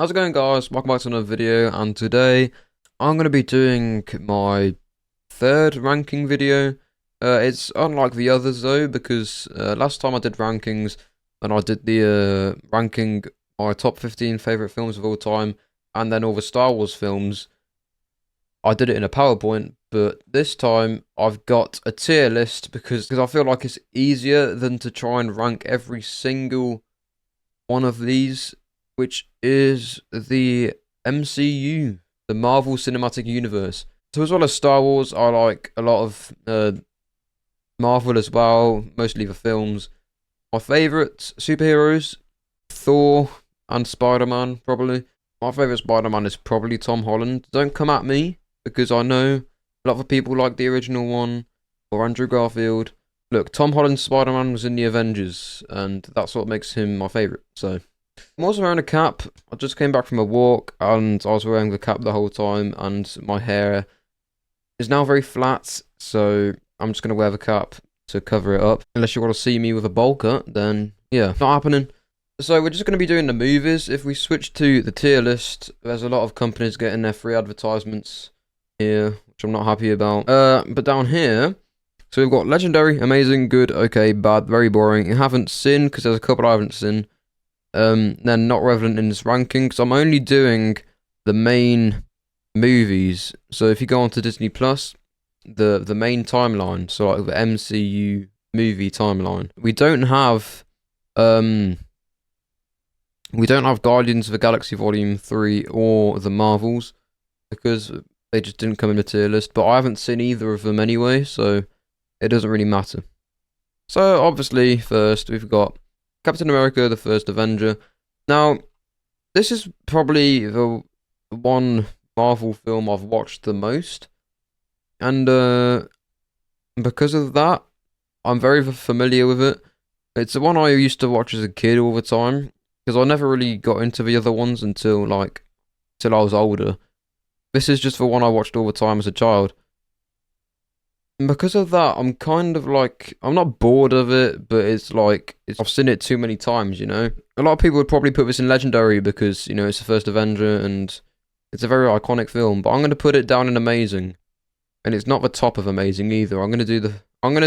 How's it going, guys? Welcome back to another video, and today I'm going to be doing my third ranking video. It's unlike the others though, because last time I did rankings, and I did the ranking my top 15 favourite films of all time, and then all the Star Wars films, I did it in a PowerPoint, but this time I've got a tier list because I feel like it's easier than to try and rank every single one of these, which is the MCU, the Marvel Cinematic Universe. So as well as Star Wars, I like a lot of Marvel as well, mostly the films. My favourite superheroes, Thor and Spider-Man, probably. My favourite Spider-Man is probably Tom Holland. Don't come at me, because I know a lot of people like the original one, or Andrew Garfield. Look, Tom Holland's Spider-Man was in the Avengers, and that's what makes him my favourite, so... I'm also wearing a cap. I just came back from a walk and I was wearing the cap the whole time, and my hair is now very flat, so I'm just going to wear the cap to cover it up. Unless you want to see me with a bowl cut, then yeah, not happening. So we're just going to be doing the movies. If we switch to the tier list, there's a lot of companies getting their free advertisements here, which I'm not happy about. But down here, so we've got legendary, amazing, good, okay, bad, very boring. You haven't seen, because there's a couple I haven't seen. They're not relevant in this ranking, because I'm only doing the main movies. So if you go onto Disney Plus, the main timeline, so like the MCU movie timeline, we don't have Guardians of the Galaxy Volume 3 or the Marvels, because they just didn't come in the tier list. But I haven't seen either of them anyway, so it doesn't really matter. So obviously first we've got Captain America, the first Avenger. Now, this is probably the one Marvel film I've watched the most. And because of that, I'm very familiar with it. It's the one I used to watch as a kid all the time, because I never really got into the other ones until I was older. This is just the one I watched all the time as a child. And because of that, I'm kind of like, I'm not bored of it, but it's like, I've seen it too many times, you know? A lot of people would probably put this in legendary because, you know, it's the first Avenger and it's a very iconic film, but I'm going to put it down in amazing. And it's not the top of amazing either. I'm going to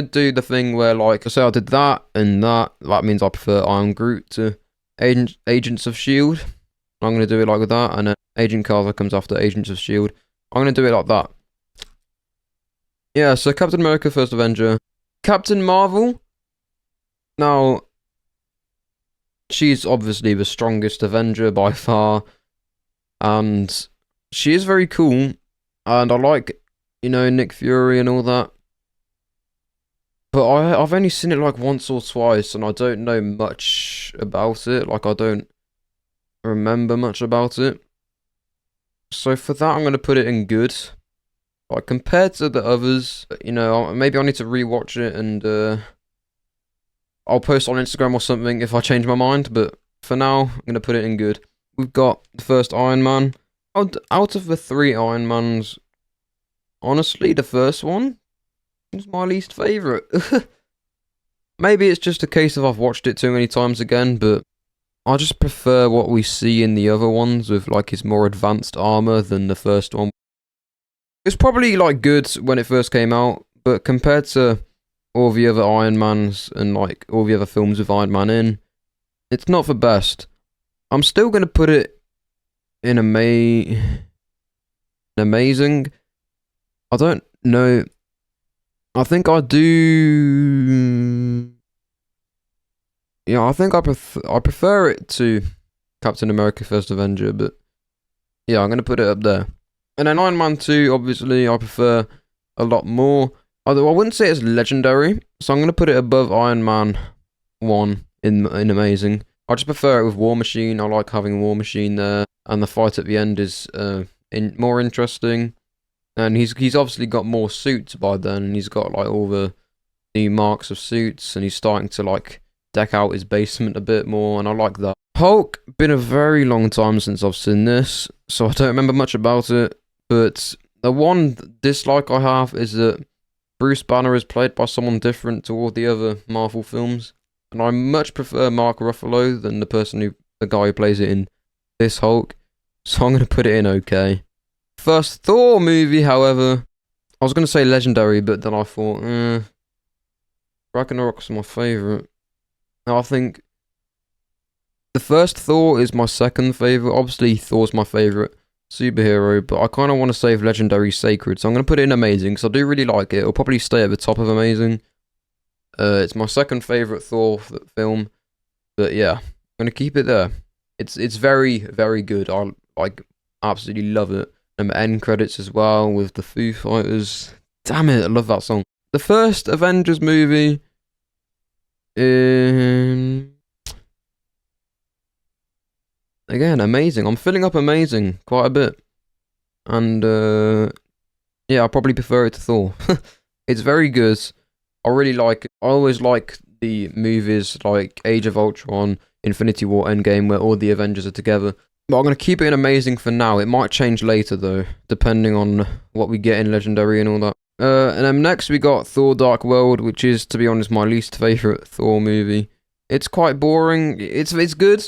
do the thing where, like, I say I did that and that. That means I prefer I Am Groot to Agents of S.H.I.E.L.D. I'm going to do it like that, and then Agent Carter comes after Agents of S.H.I.E.L.D. I'm going to do it like that. Yeah, so Captain America, First Avenger. Captain Marvel. Now, she's obviously the strongest Avenger by far. And she is very cool. And I like, you know, Nick Fury and all that. But I've only seen it like once or twice, and I don't know much about it. Like, I don't remember much about it. So for that, I'm going to put it in good. Like, compared to the others, you know, maybe I need to rewatch it, and I'll post on Instagram or something if I change my mind, but for now, I'm going to put it in good. We've got the first Iron Man. Out of the three Iron Mans, honestly, the first one is my least favourite. Maybe it's just a case of I've watched it too many times again, but I just prefer what we see in the other ones with, like, his more advanced armour than the first one. It's probably, like, good when it first came out, but compared to all the other Iron Mans and, like, all the other films with Iron Man in, it's not the best. I'm still going to put it in amazing. I don't know. I think I do... Yeah, I think I prefer it to Captain America First Avenger, but yeah, I'm going to put it up there. And then Iron Man 2, obviously, I prefer a lot more. Although I wouldn't say it's legendary, so I'm going to put it above Iron Man 1 in amazing. I just prefer it with War Machine. I like having War Machine there, and the fight at the end is more interesting. And he's obviously got more suits by then, and he's got like all the new marks of suits, and he's starting to like deck out his basement a bit more, and I like that. Hulk, been a very long time since I've seen this, so I don't remember much about it. But the one dislike I have is that Bruce Banner is played by someone different to all the other Marvel films. And I much prefer Mark Ruffalo than the guy who plays it in this Hulk. so I'm gonna put it in okay. First Thor movie, however, I was gonna say legendary, but then I thought, Ragnarok's my favourite. Now I think the first Thor is my second favourite. Obviously, Thor's my favourite superhero, but I kind of want to save legendary sacred, so I'm gonna put it in amazing because I do really like it. It'll probably stay at the top of amazing. It's my second favourite Thor film, but yeah, I'm gonna keep it there. It's very, very good. I absolutely love it. And the end credits as well with the Foo Fighters. Damn it, I love that song. The first Avengers movie. Again, amazing. I'm filling up amazing quite a bit. And yeah, I probably prefer it to Thor. It's very good. I really like it. I always like the movies like Age of Ultron, Infinity War, Endgame, where all the Avengers are together. But I'm going to keep it in amazing for now. It might change later, though, depending on what we get in Legendary and all that. And then next we got Thor Dark World, which is, to be honest, my least favourite Thor movie. It's quite boring. It's good,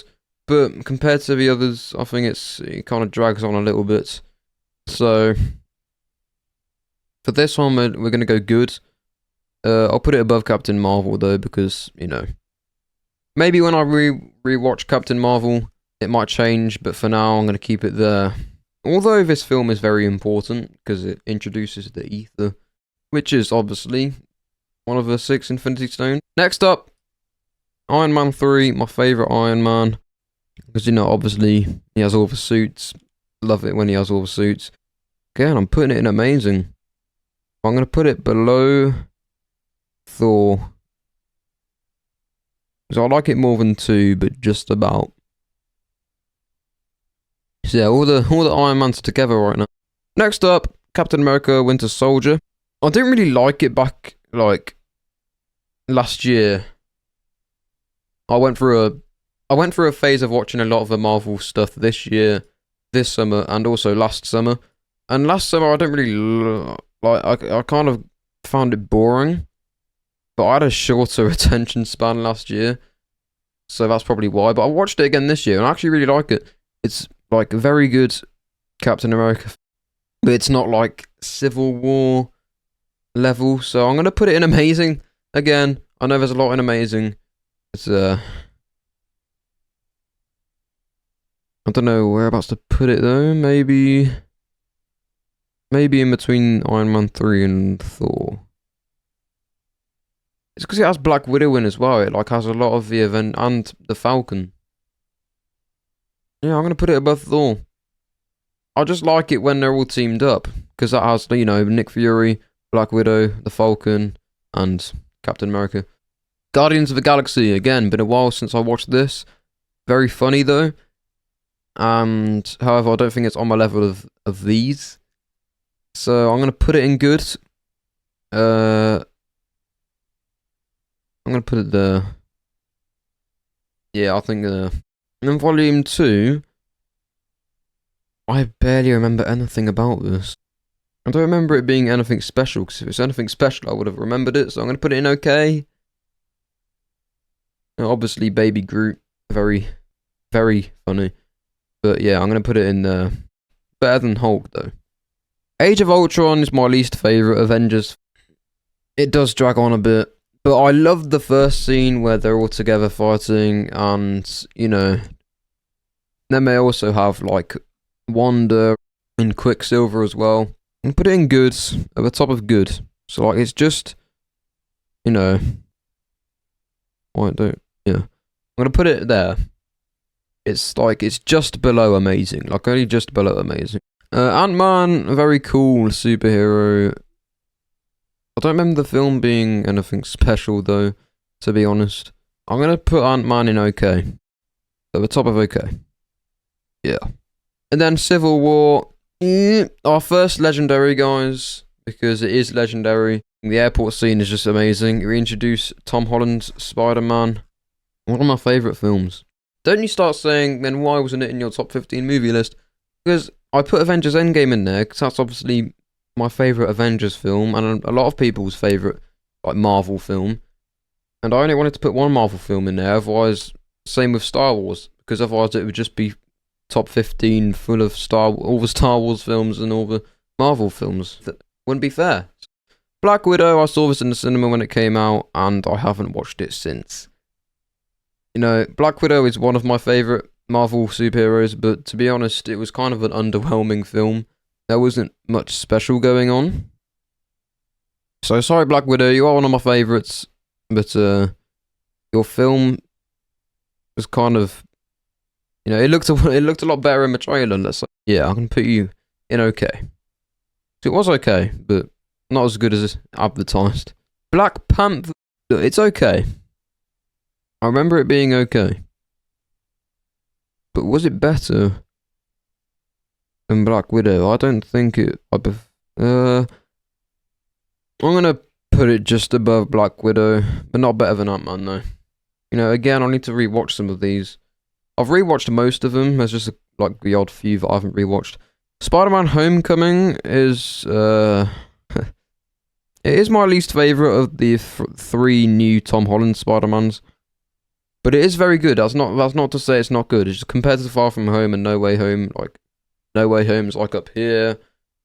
but compared to the others, I think it kind of drags on a little bit. So, for this one, we're going to go good. I'll put it above Captain Marvel, though, because, you know, maybe when I rewatch Captain Marvel, it might change, but for now, I'm going to keep it there. Although this film is very important, because it introduces the ether, which is obviously one of the 6 Infinity Stones. Next up, Iron Man 3, my favourite Iron Man. Because, you know, obviously, he has all the suits. Love it when he has all the suits. Again, I'm putting it in amazing. I'm going to put it below Thor. Because I like it more than 2, but just about. So yeah, all the Iron Mans are together right now. Next up, Captain America Winter Soldier. I didn't really like it back, like, last year. I went through a phase of watching a lot of the Marvel stuff this year, this summer, and also last summer. And last summer, I don't really, I kind of found it boring. But I had a shorter attention span last year. So that's probably why. But I watched it again this year, and I actually really like it. It's like a very good Captain America, but it's not like Civil War level, so I'm gonna put it in amazing. Again, I know there's a lot in amazing. It's I don't know whereabouts to put it though. Maybe in between Iron Man 3 and Thor. It's because it has Black Widow in as well. It like has a lot of the event and the Falcon. Yeah, I'm going to put it above Thor. I just like it when they're all teamed up. Because that has, you know, Nick Fury, Black Widow, the Falcon, and Captain America. Guardians of the Galaxy, again, been a while since I watched this. Very funny, though. And, however, I don't think it's on my level of these. So, I'm going to put it in good. I'm going to put it there. Yeah, I think there. And then Volume 2, I barely remember anything about this. I don't remember it being anything special, because if it's anything special, I would have remembered it, so I'm going to put it in okay. Now, obviously, Baby Groot, very, very funny. But yeah, I'm going to put it in there. Better than Hulk, though. Age of Ultron is my least favourite Avengers. It does drag on a bit. But I loved the first scene where they're all together fighting, and, you know, then they also have, like, Wanda and Quicksilver as well. And put it in good, at the top of good. So, like, it's just, you know, I'm gonna put it there. It's, like, it's just below amazing, like, only just below amazing. Ant-Man, a very cool superhero. I don't remember the film being anything special, though, to be honest. I'm going to put Ant-Man in okay. At the top of okay. Yeah. And then Civil War. Our first legendary, guys, because it is legendary. The airport scene is just amazing. We introduce Tom Holland's Spider-Man. One of my favourite films. Don't you start saying, then why wasn't it in your top 15 movie list? Because I put Avengers Endgame in there, because that's obviously my favourite Avengers film, and a lot of people's favourite, like, Marvel film. And I only wanted to put one Marvel film in there, otherwise, same with Star Wars, because otherwise it would just be top 15 full of all the Star Wars films and all the Marvel films. That wouldn't be fair. Black Widow, I saw this in the cinema when it came out, and I haven't watched it since. You know, Black Widow is one of my favourite Marvel superheroes, but to be honest, it was kind of an underwhelming film. There wasn't much special going on. So sorry, Black Widow, you are one of my favourites, but your film was kind of, you know, it looked a lot better in the trailer. Let's say, yeah, I'm gonna put you in okay. So it was okay, but not as good as advertised. Black Panther, it's okay. I remember it being okay. But was it better than Black Widow? I don't think it. I'm gonna put it just above Black Widow, but not better than Ant-Man though. You know, again, I need to rewatch some of these. I've rewatched most of them. There's just like the odd few that I haven't rewatched. Spider-Man: Homecoming is it is my least favorite of the three new Tom Holland Spider-Mans. But it is very good. That's not to say it's not good. It's just compared to Far From Home and No Way Home. Like, No Way Home's like up here.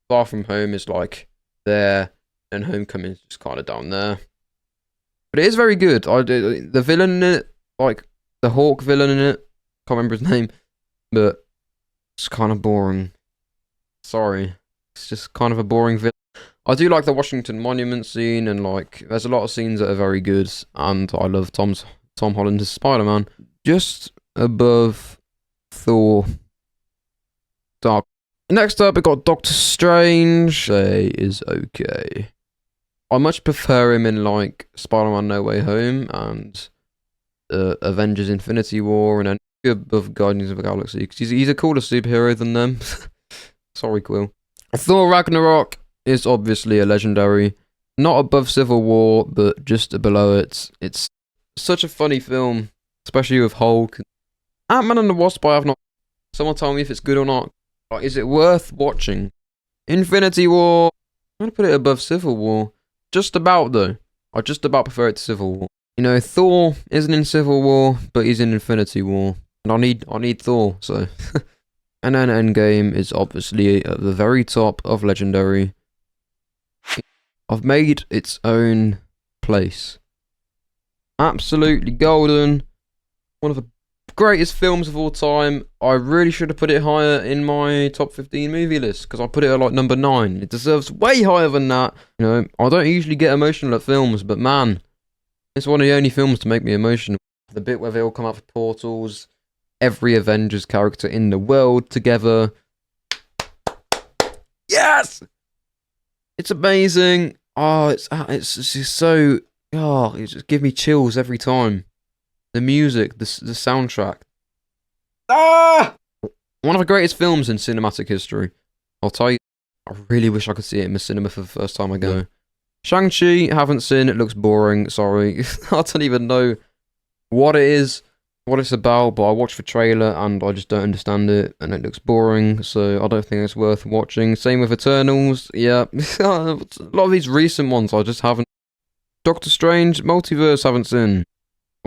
Far From Home is like there, and Homecoming is just kind of down there. But it is very good. The villain in it, like the Hawk villain in it, can't remember his name, but it's kind of boring. Sorry, it's just kind of a boring villain. I do like the Washington Monument scene, and like there's a lot of scenes that are very good, and I love Tom Holland as Spider-Man. Just above Thor Dark. Next up, we got Doctor Strange. Is okay. I much prefer him in like Spider-Man No Way Home and Avengers Infinity War, and then above Guardians of the Galaxy, because he's a cooler superhero than them. Sorry, Quill. Thor Ragnarok is obviously a legendary. Not above Civil War, but just below it. It's such a funny film, especially with Hulk. Ant-Man and the Wasp, I have not. Someone tell me if it's good or not. Like, is it worth watching? Infinity War, I'm gonna put it above Civil War. Just about though. I just about prefer it to Civil War. You know, Thor isn't in Civil War, but he's in Infinity War, and I need Thor. So, and then Endgame is obviously at the very top of legendary. I've made its own place. Absolutely golden. One of the greatest films of all time. I really should have put it higher in my top 15 movie list, because I put it at like number 9. It deserves way higher than that. You know, I don't usually get emotional at films, but man, it's one of the only films to make me emotional. The bit where they all come out of portals, every Avengers character in the world together. Yes! It's amazing. Oh, it's just so... Oh, it just gives me chills every time. The music, the soundtrack. Ah! One of the greatest films in cinematic history. I'll tell you, I really wish I could see it in the cinema for the first time I go. Yeah. Shang-Chi, haven't seen, it looks boring, sorry. I don't even know what it is, what it's about, but I watched the trailer and I just don't understand it, and it looks boring, so I don't think it's worth watching. Same with Eternals, yeah. A lot of these recent ones I just haven't. Doctor Strange, Multiverse, haven't seen.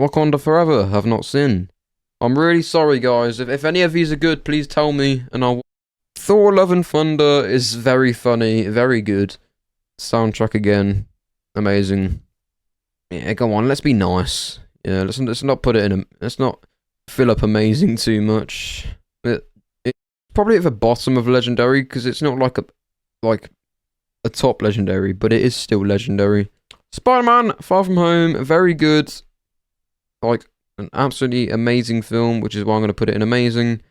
Wakanda Forever, have not seen. I'm really sorry, guys. If any of these are good, please tell me, and I'll... Thor Love and Thunder is very funny, very good. Soundtrack again, amazing. Yeah, go on, let's be nice. Yeah, let's not put it in a... Let's not fill up amazing too much. It's probably at the bottom of legendary, because it's not like a top legendary, but it is still legendary. Spider-Man Far From Home, very good. Like, an absolutely amazing film, which is why I'm going to put it in amazing.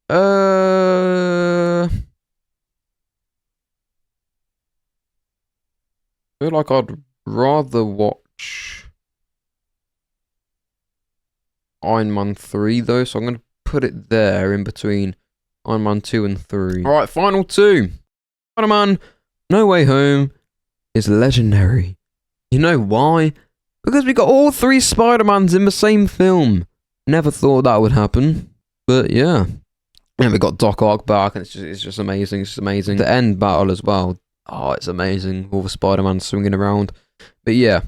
I feel like I'd rather watch Iron Man 3 though, so I'm going to put it there in between Iron Man 2 and 3. Alright, final 2. Spider-Man No Way Home is legendary. You know why? Because we got all 3 Spider-Mans in the same film. Never thought that would happen, but yeah. And we got Doc Ock back, and it's just amazing. It's just amazing. The end battle as well. Oh, it's amazing. All the Spider-Man swinging around. But yeah,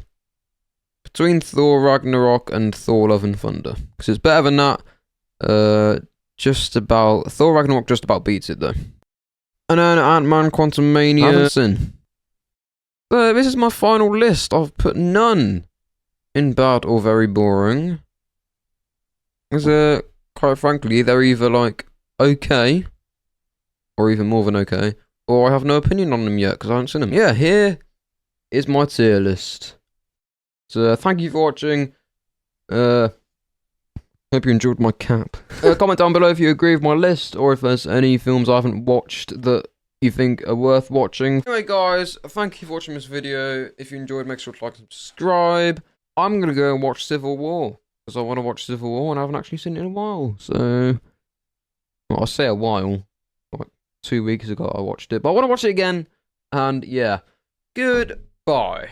between Thor Ragnarok and Thor Love and Thunder, because it's better than that. Thor Ragnarok just about beats it though. And then Ant-Man Quantumania. So this is my final list. I've put none in bad or very boring. Because, quite frankly, they're either like okay, or even more than okay, or I have no opinion on them yet because I haven't seen them. Yeah, here is my tier list. So thank you for watching. Hope you enjoyed my cap. Comment down below if you agree with my list, or if there's any films I haven't watched that you think are worth watching. Anyway guys, thank you for watching this video. If you enjoyed, make sure to like and subscribe. I'm gonna go and watch Civil War, because I want to watch Civil War and I haven't actually seen it in a while. So, well, I say a while, like 2 weeks ago I watched it, but I want to watch it again. And yeah, goodbye.